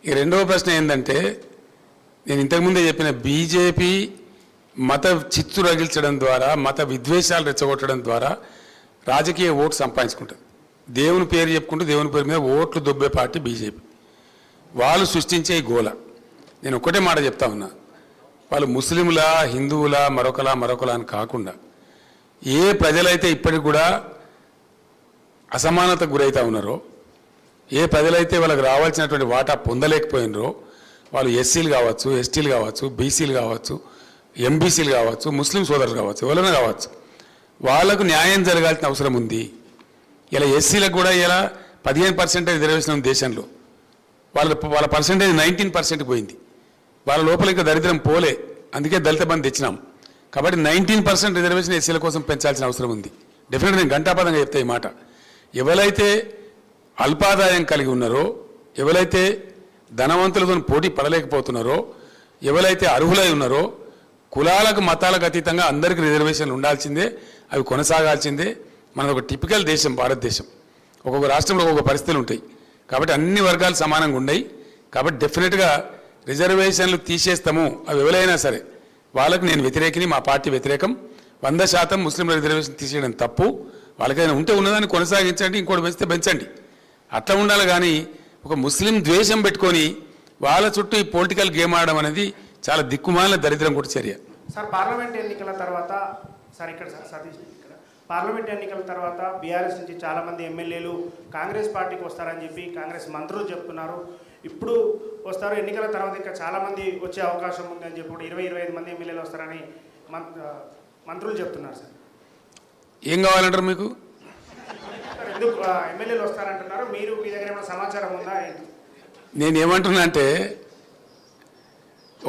ఈ రెండవ ప్రశ్న ఏంటంటే నేను ఇంతకుముందే చెప్పిన బీజేపీ మత చిచ్చు రగిల్చడం ద్వారా మత విద్వేషాలు రెచ్చగొట్టడం ద్వారా రాజకీయ ఓటు సంపాదించుకుంటుంది. దేవుని పేరు చెప్పుకుంటూ దేవుని పేరు మీద ఓట్లు దొబ్బే పార్టీ బీజేపీ. వాళ్ళు సృష్టించే గోల. నేను ఒక్కటే మాట చెప్తా ఉన్నా, వాళ్ళు ముస్లింలా హిందువులా మరొకలా అని కాకుండా ఏ ప్రజలైతే ఇప్పటికి కూడా అసమానతకు గురవుతూ ఉన్నారో, ఏ ప్రజలైతే వాళ్ళకి రావాల్సినటువంటి వాటా పొందలేకపోయినరో, వాళ్ళు ఎస్సీలు కావచ్చు, ఎస్టీలు కావచ్చు, బీసీలు కావచ్చు, ఎంబీసీలు కావచ్చు, ముస్లిం సోదరులు కావచ్చు, ఎవరైనా కావచ్చు, వాళ్లకు న్యాయం జరగాల్సిన అవసరం ఉంది. ఇలా ఎస్సీలకు కూడా ఇలా 15% రిజర్వేషన్ ఉంది దేశంలో. వాళ్ళ పర్సెంటేజ్ 19% పోయింది. వాళ్ళ లోపల ఇంకా దరిద్రం పోలే, అందుకే దళిత బంధు తెచ్చినాం. కాబట్టి 19% రిజర్వేషన్ ఎస్సీల కోసం పెంచాల్సిన అవసరం ఉంది. డెఫినెట్గా నేను ఘంటాపదంగా చెప్తా ఈ మాట. ఎవరైతే అల్పాదాయం కలిగి ఉన్నారో, ఎవరైతే ధనవంతులతో పోటీ పడలేకపోతున్నారో, ఎవరైతే అర్హులై ఉన్నారో, కులాలకు మతాలకు అతీతంగా అందరికీ రిజర్వేషన్లు ఉండాల్సిందే, అవి కొనసాగాల్సిందే. మనది ఒక టిపికల్ దేశం భారతదేశం. ఒక్కొక్క రాష్ట్రంలో ఒక్కొక్క పరిస్థితులు ఉంటాయి. కాబట్టి అన్ని వర్గాలు సమానంగా ఉన్నాయి. కాబట్టి డెఫినెట్గా రిజర్వేషన్లు తీసేస్తాము, అవి ఎవరైనా సరే వాళ్ళకు నేను వ్యతిరేకిని, మా పార్టీ వ్యతిరేకం. 100% ముస్లింల రిజర్వేషన్ తీసేయడం తప్పు. వాళ్ళకైనా ఉంటే ఉన్నదాన్ని కొనసాగించండి, ఇంకోటి పెంచితే పెంచండి, అట్లా ఉండాలి. కానీ ఒక ముస్లిం ద్వేషం పెట్టుకొని వాళ్ళ చుట్టూ ఈ పొలిటికల్ గేమ్ ఆడడం అనేది చాలా దిక్కుమాలిన దరిద్రం కూడా చర్య. సార్ పార్లమెంట్ ఎన్నికల తర్వాత పార్లమెంట్ ఎన్నికల తర్వాత బీఆర్ఎస్ నుంచి చాలామంది ఎమ్మెల్యేలు కాంగ్రెస్ పార్టీకి వస్తారని చెప్పి కాంగ్రెస్ మంత్రులు చెప్తున్నారు. ఇప్పుడు వస్తారు, ఎన్నికల తర్వాత ఇంకా చాలామంది వచ్చే అవకాశం ఉందని చెప్పి 20-25 మంది ఎమ్మెల్యేలు వస్తారని మంత్రులు చెప్తున్నారు. సార్ ఏం కావాలంటారు మీకు? ఎందుకు ఎమ్మెల్యేలు వస్తారంటున్నారు? మీరు మీ దగ్గర ఏమైనా సమాచారం ఉందా? నేనేమంటున్నా అంటే,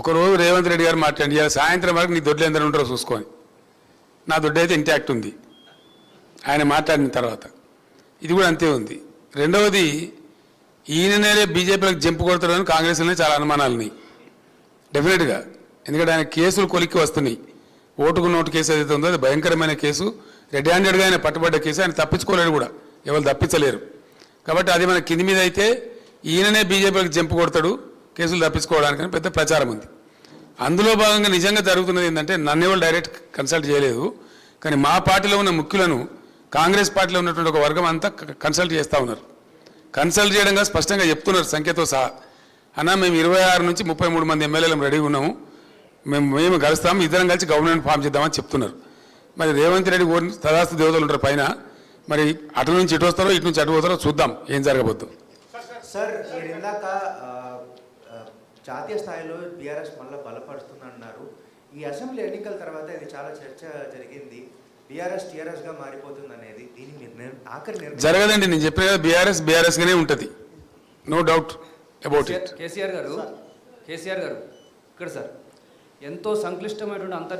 ఒకరోజు రేవంత్ రెడ్డి గారు మాట్లాడి సాయంత్రం వరకు నీ దొడ్లు ఎందరూ ఉంటారో చూసుకొని, నా దొడ్డు అయితే ఇంటాక్ట్ ఉంది ఆయన మాట్లాడిన తర్వాత. ఇది కూడా అంతే ఉంది. రెండవది, ఈయననే బీజేపీలకు జంపు కొడతాడని కాంగ్రెస్లోనే చాలా అనుమానాలు ఉన్నాయి డెఫినెట్గా. ఎందుకంటే ఆయన కేసులు కొలిక్కి వస్తున్నాయి. ఓటుకు నోటు కేసు ఏదైతే ఉందో అది భయంకరమైన కేసు, రెడ్ హ్యాండెడ్గా ఆయన పట్టుబడ్డ కేసు. ఆయన తప్పించుకోలేడు కూడా, ఎవరు తప్పించలేరు. కాబట్టి అది మన కింది మీద అయితే ఈయననే బీజేపీలకు జంపు కొడతాడు కేసులు తప్పించుకోవడానికని పెద్ద ప్రచారం ఉంది. అందులో భాగంగా నిజంగా జరుగుతున్నది ఏంటంటే, నన్ను ఎవరు డైరెక్ట్ కన్సల్ట్ చేయలేదు, కానీ మా పార్టీలో ఉన్న ముఖ్యులను కాంగ్రెస్ పార్టీలో ఉన్నటువంటి ఒక వర్గం అంతా కన్సల్ట్ చేస్తూ ఉన్నారు. కన్సల్ట్ చేయడంగా స్పష్టంగా చెప్తున్నారు సంఖ్యతో సహా, అన్న మేము 26 నుంచి 33 మంది ఎమ్మెల్యేలు రెడీగా ఉన్నాము, మేము కలుస్తాము, ఇద్దరం కలిసి గవర్నమెంట్ ఫామ్ చేద్దామని చెప్తున్నారు. మరి రేవంత్ రెడ్డి తదాస్తు దేవతలు ఉంటారు పైన, మరి అటు నుంచి ఇటు వస్తారో ఇటు నుంచి అటు పోతారో చూద్దాం ఏం జరగబోద్దు. సార్ మీరు ఇందాక జాతీయ స్థాయిలో బీఆర్ఎస్ మళ్ళీ బలపడుతుందన్నారు. ఈ అసెంబ్లీ ఎన్నికల తర్వాత ఇది చాలా చర్చ జరిగింది, బీఆర్ఎస్ టీఆర్ఎస్గా మారిపోతుంది అనేది. దీని ఆఖరి జరగదండి, నేను చెప్పిన కదా బీఆర్ఎస్గానే ఉంటుంది, no doubt about it. KCR garu ఇక్కడ సార్ ఎంతో సంక్లిష్టమైనటువంటి అంతర్జాతీయ